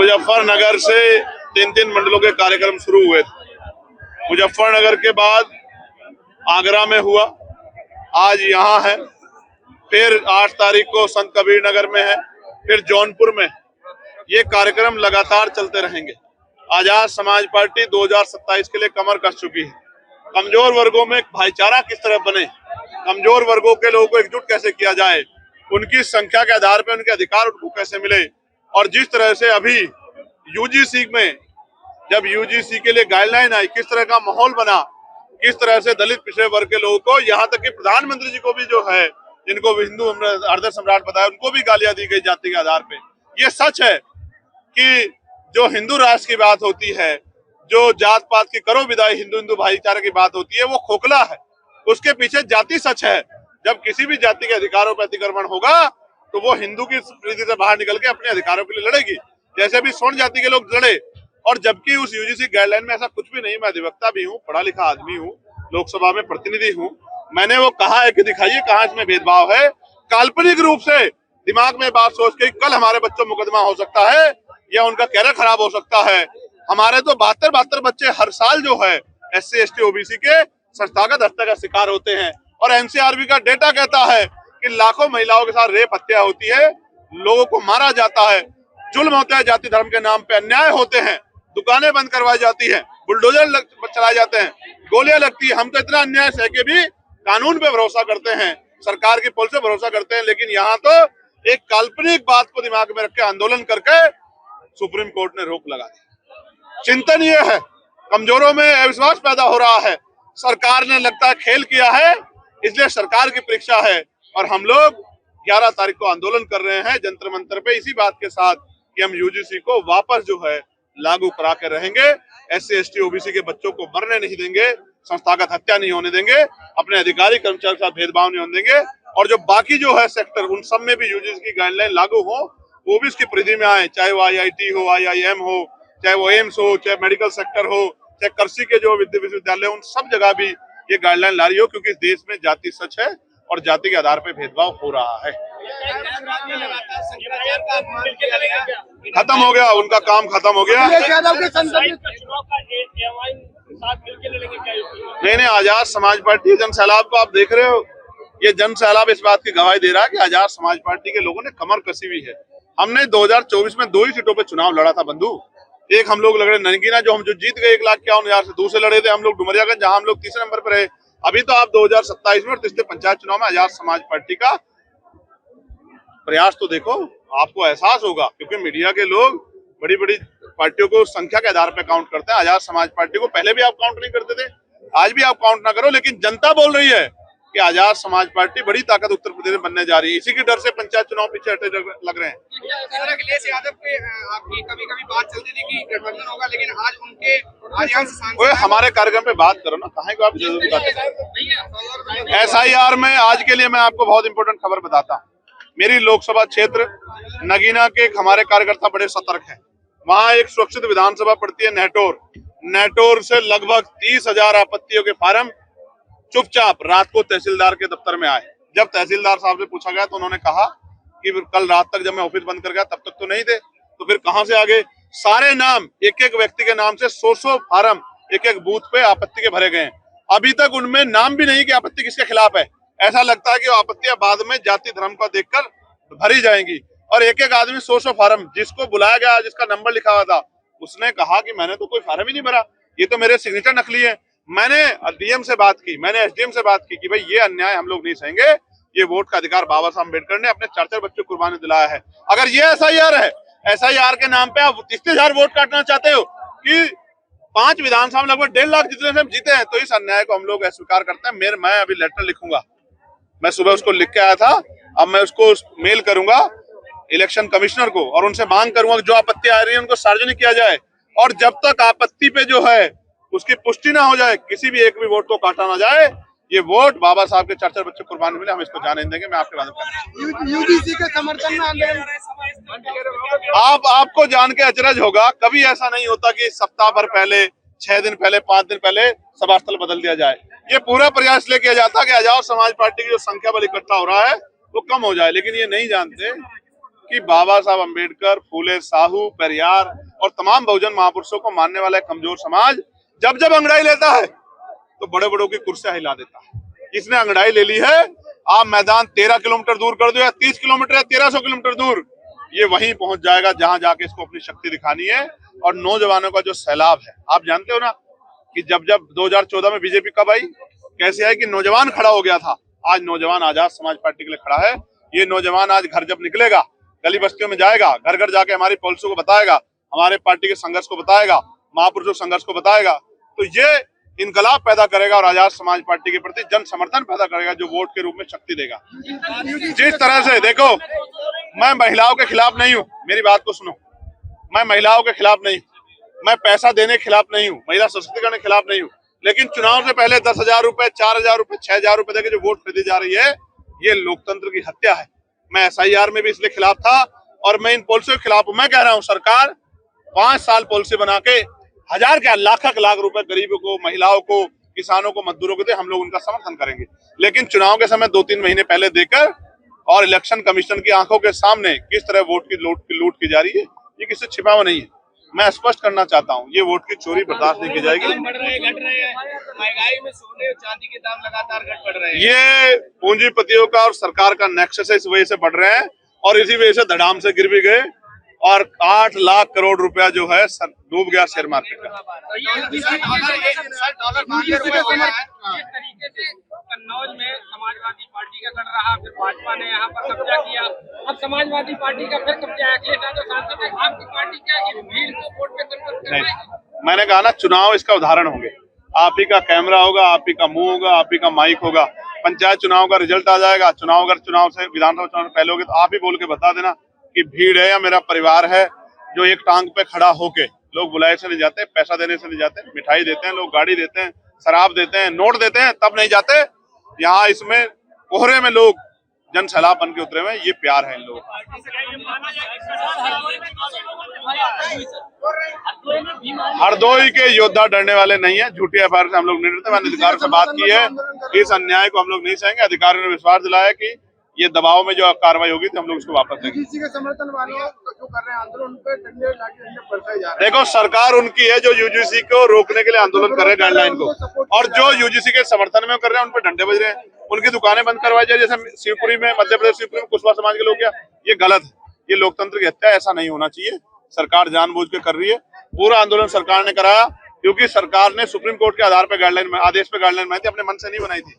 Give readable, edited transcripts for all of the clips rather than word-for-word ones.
मुजफ्फरनगर से 3 मंडलों के कार्यक्रम शुरू हुए थे। मुजफ्फरनगर के बाद आगरा में हुआ, आज यहाँ है, फिर 8 तारीख को संत कबीर नगर में है, फिर जौनपुर में। ये कार्यक्रम लगातार चलते रहेंगे। आजाद समाज पार्टी 2027 के लिए कमर कस चुकी है। कमजोर वर्गों में भाईचारा किस तरह बने, कमजोर वर्गों के लोगों को एकजुट कैसे किया जाए, उनकी संख्या के आधार पर उनके अधिकार उनको कैसे मिले, और जिस तरह से अभी यूजीसी में जब यूजीसी के लिए गाइडलाइन आई, किस तरह का माहौल बना, किस तरह से दलित पिछड़े वर्ग के लोगों को, यहाँ तक कि प्रधानमंत्री जी को भी जो है, जिनको हिंदू हृदय सम्राट बताया, उनको भी गालियां दी गई जाति के आधार पे। ये सच है कि जो हिंदू राष्ट्र की बात होती है, जो जात पात की करो विदाई, हिंदू हिंदू भाईचारे की बात होती है, वो खोखला है। उसके पीछे जाति सच है। जब किसी भी जाति के अधिकारों पर अतिक्रमण होगा तो वो हिंदू की रीति से बाहर निकल के अपने अधिकारों के लिए लड़ेगी, जैसे भी स्वर्ण जाति के लोग लड़े। और जबकि उस यूजीसी गाइडलाइन में ऐसा कुछ भी नहीं। मैं अधिवक्ता भी हूँ, पढ़ा लिखा आदमी हूँ, लोकसभा में प्रतिनिधि हूँ। मैंने वो कहा है कि दिखाइए कहाँ इसमें भेदभाव है। काल्पनिक रूप से दिमाग में बात सोच के कल हमारे बच्चों मुकदमा हो सकता है या उनका कैरियर खराब हो सकता है। हमारे तो 72 बच्चे हर साल जो है SC ST OBC के संस्थागत हत्या का शिकार होते हैं। और NCRB का डेटा कहता है कि लाखों महिलाओं के साथ रेप हत्या होती है, लोगों को मारा जाता है, जुल्म होता है, जाति धर्म के नाम पे अन्याय होते हैं, दुकानें बंद करवाई जाती है, बुलडोजर चलाए जाते हैं, गोलियां लगती है। हम तो इतना अन्याय सह के भी कानून पे भरोसा करते हैं, सरकार की पुलिस पे भरोसा करते हैं, लेकिन यहाँ तो एक काल्पनिक बात को दिमाग में रख के आंदोलन करके सुप्रीम कोर्ट ने रोक लगा दी। चिंतन ये है, कमजोरों में अविश्वास पैदा हो रहा है। सरकार ने लगता है खेल किया है, इसलिए सरकार की परीक्षा है। और हम लोग 11 तारीख को आंदोलन कर रहे हैं जंतर मंतर पे, इसी बात के साथ कि हम यूजीसी को वापस जो है लागू करा के रहेंगे। SC ST OBC के बच्चों को मरने नहीं देंगे, संस्थागत हत्या नहीं होने देंगे, अपने अधिकारी कर्मचारी के साथ भेदभाव नहीं होने देंगे। और जो बाकी जो है सेक्टर, उन सब में भी यूजीसी की गाइडलाइन लागू हो, वो भी इसकी परिधि में आए, चाहे वो IIT हो, IIM हो, चाहे वो एम्स हो, चाहे मेडिकल सेक्टर हो, चाहे कृषि के जो विश्वविद्यालय, उन सब जगह भी ये गाइडलाइन ला रही हो, क्योंकि इस देश में जाति सच है और जाति के आधार पर भेदभाव हो रहा है। खत्म हो गया, उनका काम खत्म हो गया। नहीं, आजाद समाज पार्टी जन सैलाब को आप देख रहे हो, ये जन सैलाब इस बात की गवाही दे रहा है कि आजाद समाज पार्टी के लोगों ने कमर कसी हुई है। हमने 2024 में 2 ही सीटों पे चुनाव लड़ा था बंधु। एक हम लोग लड़े ननकीना, जो हम जो जीत गए 1,51,000 से। दूसरे लड़े थे हम लोग डुमरियागंज, जहां हम लोग तीसरे नंबर पर रहे। अभी तो आप 2027 में और तीसरे पंचायत चुनाव में आजाद समाज पार्टी का प्रयास तो देखो, आपको एहसास होगा, क्योंकि मीडिया के लोग बड़ी बड़ी पार्टियों को संख्या के आधार पर काउंट करते हैं। आजाद समाज पार्टी को पहले भी आप काउंट नहीं करते थे, आज भी आप काउंट ना करो, लेकिन जनता बोल रही है कि आजाद समाज पार्टी बड़ी ताकत उत्तर प्रदेश में बनने जा रही है। इसी के डर से पंचायत चुनाव पीछे हटे लग रहे हैं। अखिलेश यादव पे आपकी कभी-कभी बात चलती थी कि गठबंधन होगा, लेकिन आज उनके हमारे कार्यक्रम पे बात करो ना, कहाँ को आप जरूरी बात। SIR में आज के लिए मैं आपको बहुत इंपॉर्टेंट खबर बताता हूँ। मेरी लोकसभा क्षेत्र नगीना के हमारे कार्यकर्ता बड़े सतर्क हैं। वहाँ एक सुरक्षित विधानसभा पड़ती है नेटोर से लगभग 30,000 आपत्तियों के फार्म चुपचाप रात को तहसीलदार के दफ्तर में आए। जब तहसीलदार साहब से पूछा गया तो उन्होंने कहा कि कल रात तक जब मैं ऑफिस बंद कर गया तब तक तो नहीं थे, तो फिर कहां से आ गए। सारे नाम, एक एक व्यक्ति के नाम से 100 फार्म एक एक बूथ पे आपत्ति के भरे गए। अभी तक उनमें नाम भी नहीं कि आपत्ति किसके खिलाफ है। ऐसा लगता है कि वो आपत्तियां बाद में जाति धर्म को देखकर भरी जाएंगी। और एक एक आदमी 100 फार्म, जिसको बुलाया गया, जिसका नंबर लिखा हुआ था, उसने कहा कि मैंने तो कोई फार्म ही नहीं भरा, ये तो मेरे सिग्नेचर नकली है। मैंने DM से बात की, मैंने SDM से बात की कि भाई ये अन्याय हम लोग नहीं सहेंगे। ये वोट का अधिकार बाबा साहब अम्बेडकर ने अपने 4 बच्चों को कुर्बानी दिलाया है। अगर ये SIR है, SIR के नाम पे आप 30,000 वोट काटना चाहते हो कि 5 विधानसभा में लगभग 1.5 लाख जितने से हम जीते हैं, तो इस अन्याय को हम लोग अस्वीकार करते हैं। मैं अभी लेटर लिखूंगा, मैं सुबह उसको लिख के आया था, अब मैं उसको मेल करूंगा इलेक्शन कमिश्नर को और उनसे मांग करूंगा कि जो आपत्ति आ रही है उनको सार्वजनिक किया जाए। और जब तक आपत्ति पे जो है उसकी पुष्टि ना हो जाए, किसी भी एक भी वोट को काटा ना जाए। ये वोट बाबा साहब के 4 बच्चे कुर्बानी मिले, हम इसको जाने देंगे। मैं आपके बात यूजीसी के समर्थन में आंदोलन। आपको जान के अचरज होगा, कभी ऐसा नहीं होता कि सप्ताह भर पहले, 6 दिन पहले, 5 दिन पहले सभा स्थल बदल दिया जाए। ये पूरा प्रयास लेके किया जाता कि आजाद समाज पार्टी की जो संख्या बल इकट्ठा हो रहा है वो कम हो जाए, लेकिन ये नहीं जानते कि बाबा साहब अम्बेडकर, फूले साहू, पेरियार और तमाम बहुजन महापुरुषों को मानने वाला एक कमजोर समाज जब जब अंगड़ाई लेता है तो बड़े बड़ों की कुर्सियां हिला देता है। इसने अंगड़ाई ले ली है। आप मैदान 13 किलोमीटर दूर कर दो या 30 किलोमीटर या 1300 किलोमीटर दूर, ये वहीं पहुंच जाएगा जहां जाके इसको अपनी शक्ति दिखानी है। और नौजवानों का जो सैलाब है, आप जानते हो ना कि जब 2014 में बीजेपी कब आई, कैसे आई कि नौजवान खड़ा हो गया था। आज नौजवान आजाद समाज पार्टी के लिए खड़ा है। ये नौजवान आज घर जब निकलेगा, गली बस्तियों में जाएगा, घर घर जाके हमारी पॉलिसी को बताएगा, हमारे पार्टी के संघर्ष को बताएगा, महापुरुषों संघर्ष को बताएगा, तो ये इनकलाब पैदा करेगा और आजाद समाज पार्टी के प्रति जन समर्थन पैदा करेगा, जो वोट के रूप में शक्ति देगा। जिस तरह से देखो, मैं महिलाओं के खिलाफ नहीं हूँ, मेरी बात को सुनो, मैं महिलाओं के खिलाफ नहीं हूँ, मैं पैसा देने के खिलाफ नहीं हूँ, महिला सशक्तिकरण के खिलाफ नहीं हूँ, लेकिन चुनाव से पहले 10,000 रुपए, 4,000 रुपए, 6,000 रुपए देके जो वोट खरीदी जा रही है, ये लोकतंत्र की हत्या है। मैं SIR में भी इसलिए खिलाफ था और मैं इन पॉलिसियों के खिलाफ हूं। मैं कह रहा हूं सरकार 5 साल पॉलिसी बना के हजार क्या लाख रुपए गरीबों को, महिलाओं को, किसानों को, मजदूरों को दे, हम लोग उनका समर्थन करेंगे। लेकिन चुनाव के समय 2-3 महीने पहले देकर और इलेक्शन कमीशन की आंखों के सामने किस तरह वोट की लूट की जा रही है, ये किसी छिपा हुआ नहीं है। मैं स्पष्ट करना चाहता हूँ, ये वोट की चोरी बर्दाश्त नहीं की जाएगी। महंगाई में सोने और चांदी के दाम लगातार घट बढ़ रहे हैं। ये पूंजीपतियों का और सरकार का नेक्सस है, इस वजह से बढ़ रहे हैं और इसी वजह से धड़ाम से गिर भी गए और 8 लाख करोड़ रुपया जो है डूब गया शेयर मार्केट का। कन्नौज में समाजवादी पार्टी का गढ़ रहा, फिर भाजपा ने यहाँ पर कब्जा किया, अब समाजवादी पार्टी का फिर कब्जा है। अखिलेश यादव सांसद है, आपकी पार्टी क्या इस भीड़ को वोट में कन्वर्ट कर पाएगी? मैंने कहा ना, चुनाव इसका उदाहरण होंगे। आप ही का कैमरा होगा, आप ही का मुंह होगा, आप ही का माइक होगा। पंचायत चुनाव का रिजल्ट आ जाएगा, चुनाव अगर चुनाव से विधानसभा चुनाव से पहले होगे तो आप ही बोल के बता देना कि भीड़ है या मेरा परिवार है जो एक टांग पे खड़ा होके, लोग बुलाए से नहीं जाते, पैसा देने से नहीं जाते, मिठाई देते हैं, लोग गाड़ी देते हैं, शराब देते हैं, नोट देते हैं, तब नहीं जाते। यहाँ इसमें कोहरे में लोग जन सैलाब बन के उतरे हुए हैं, ये प्यार है इन लोगों का। हरदोई के योद्धा डरने वाले नहीं है, झूठी FIR से हम लोग नहीं डरते। मैंने अधिकारियों से बात की है, इस अन्याय को हम लोग नहीं सहेंगे। अधिकारियों ने विश्वास दिलाया कि ये दबाव में जो कार्रवाई होगी तो हम लोग उसको वापस देंगे। UGC के समर्थन वालों जो कर रहे हैं आंदोलन, उन पे डंडे लाठी बरसाए जा रहे हैं। देखो, सरकार उनकी है जो UGC को रोकने के लिए आंदोलन कर रहे हैं, गाइडलाइन को, और जो UGC के समर्थन में कर रहे हैं उन पर डंडे बज रहे हैं, उनकी दुकानें बंद करवाई जाए। जैसे शिवपुरी में, मध्य प्रदेश शिवपुरी में कुशवाहा समाज के लोग किया, ये गलत है, ये लोकतंत्र की हत्या, ऐसा नहीं होना चाहिए। सरकार जानबूझ के कर रही है। पूरा आंदोलन सरकार ने कराया क्योंकि सरकार ने सुप्रीम कोर्ट के आधार पर गाइडलाइन, आदेश पे गाइडलाइन बनाई थी, अपने मन से नहीं बनाई थी।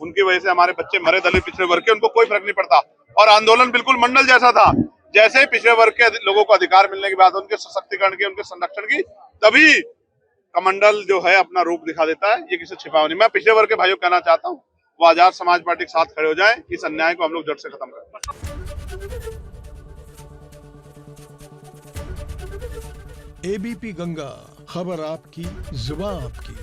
उनकी वजह से हमारे बच्चे मरे, दलित पिछड़े वर्ग के, उनको कोई फर्क नहीं पड़ता। और आंदोलन बिल्कुल मंडल जैसा था, जैसे पिछड़े वर्ग के लोगों को अधिकार मिलने की बात, उनके सशक्तिकरण की, उनके संरक्षण की, तभी कमंडल जो है अपना रूप दिखा देता है। ये किसी छिपा नहीं। मैं पिछड़े वर्ग के भाइयों को कहना चाहता हूँ, वो आजाद समाज पार्टी के साथ खड़े हो जाएं, इस अन्याय को हम लोग जड़ से खत्म करें। ABP गंगा, खबर आपकी, जुबान आपकी।